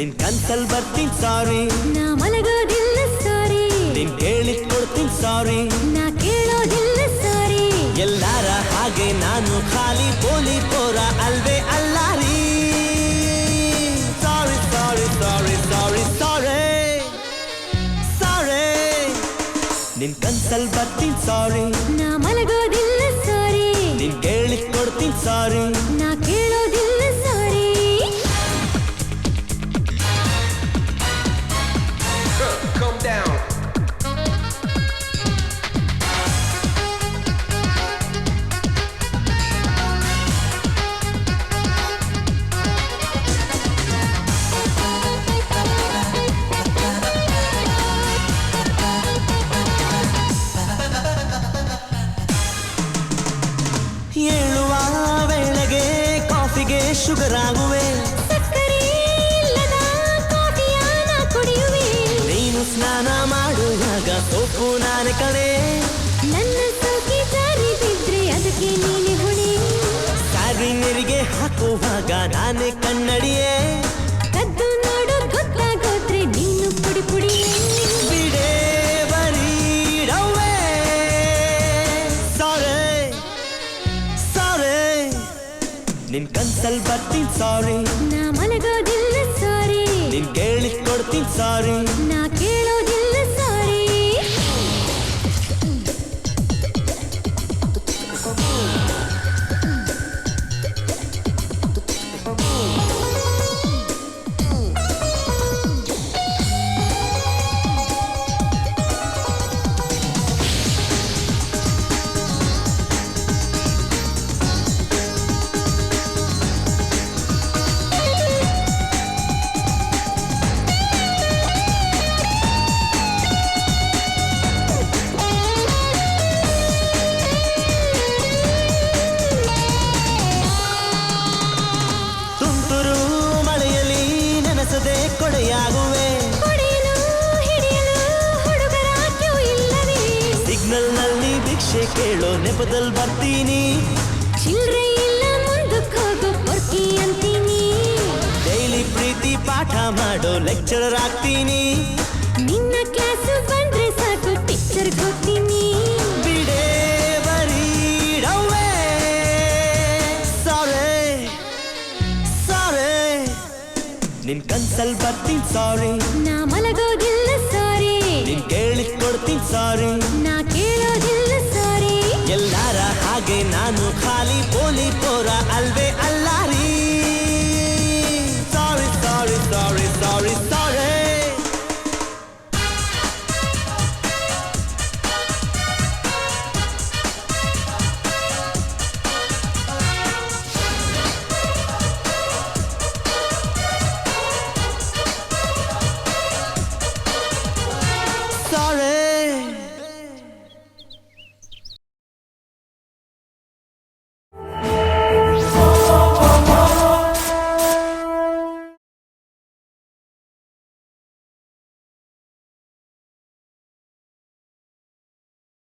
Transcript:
ನಿನ್ ಕನ್ಸಲ್ ಬರ್ತೀನಿ ಸಾರಿ, ನಾ ಮಲಗೋದಿಲ್ಲ ಸಾರಿ, ನಿನ್ ಕೇಳಿದ್ ಕೊಡ್ತೀನಿ ಸಾರಿ, ನಾ ಕೇಳೋದಿಲ್ಲ ಸಾರಿ. ಎಲ್ಲಾರ ಹಾಗೆ ನಾನು ಖಾಲಿ ಬೋಲಿ ಪೋರ ಅಲ್ವೇ ಅಲ್ಲಾರಿ. ಸಾರಿ ಸಾರಿ ಸಾರಿ ಸಾರಿ ಸಾರಿ ಸಾರಿ, ನಿನ್ ಕನ್ಸಲ್ ಬರ್ತೀನಿ ಸಾರಿ, ನಾ ಮಲಗೋದಿಲ್ಲ ಸಾರಿ, ನಿನ್ ಕೇಳಿದ್ ಕೊಡ್ತೀನಿ ಸಾರಿ, ನಾ ಕೇಳೋದಿಲ್ಲ ಸಾರಿ. Come down. ಏಳುವ ವೇಳೆಗೆ ಕಾಫಿಗೆ ಶುಗರ್ ಆಗುವೆ, ಸಕ್ಕರೆ ಇಲ್ಲದ ಕಾಫಿಯ ನಾ ಕುಡಿಯುವೆ, ನೀನು ಸ್ನಾನ ಮಾಡುವಾಗ ಸೋಪು ನಾನೇ ಕಣೆ, ನನ್ನ ಸೋಕಿ ಜಾರಿ ಬಿದ್ರೆ ಅದಕ್ಕೆ ನೀನೆ ಹೊಣೆ, ಸಾರಿ ನೀರಿಗೆ ಹಾಕುವಾಗ ನಾನೇ ಕನ್ನಡಿಯೇ, ಕದ್ದು ನೋಡು ಗೊತ್ತಾಗೋದ್ರೆ ನೀನು ಪುಡಿ ಪುಡಿ. ಬಿಡೇ ಬರೀಡವೇ ಸಾರಿ ಸಾರಿ, ನಿನ್ ಕನ್ಸಲ್ ಬರ್ತೀನಿ ಸಾರಿ, ನಾ ಮಲಗೋದಿಲ್ಲ ಸಾರಿ, ನಿನ್ ಕೇಳಿದ್ ಕೊಡ್ತೀನಿ ಸಾರಿ, ನಾ ಕೇಳೋದಿಲ್ಲ ಸಾರಿ. ತುಂತುರು ಮಳೆಯಲ್ಲಿ ನೆನೆಸದೆ ಕೊಡೆಯಾಗುವೆ, ಹೊಡೆಯಲು ಹಿಡಿಯಲು ಹುಡುಗರ ಕ್ಯೂ ಇಲ್ಲವೇ, ಸಿಗ್ನಲ್ ನಲ್ಲಿ ಭಿಕ್ಷೆ ಕೇಳೋ ನೆಪದಲ್ಲಿ ಬರ್ತೀನಿ, ಚಿಲ್ರೆ ಇಲ್ಲ ಮುಂದಕ್ಕೆ ಹೋಗೋ ಪೊರ್ಕಿ ಅಂತೀನಿ, ಡೈಲಿ ಪ್ರೀತಿ ಪಾಠ ಮಾಡೋ ಲೆಕ್ಚರರ್ ಆಗ್ತೀನಿ, ನಿನ್ನ ಕ್ಲಾಸು ಬಂದ್ರೆ ಸಾಕು ಪಿಕ್ಚರ್ಗೆ ಹೋಗ್ತೀನಿ. ಬಿಡೇ ಬರೀಡವೇ ಸಾರಿ ಸಾರಿ, ನಿನ್ ಕನ್ಸಲ್ ಬರ್ತೀನಿ ಸಾರಿ, ನಾ ಮಲಗೋದಿಲ್ಲ ಸಾರಿ, ನಿನ್ ಕೇಳಿದ್ ಕೊಡ್ತೀನಿ ಸಾರಿ, ನಾ ಕೇಳೋದಿಲ್ಲ ಸಾರಿ. ಎಲ್ಲಾರ ಹಾಗೆ ನಾನು ಖಾಲಿ ಬೋಲಿ ಪೋರ ಅಲ್ವೇ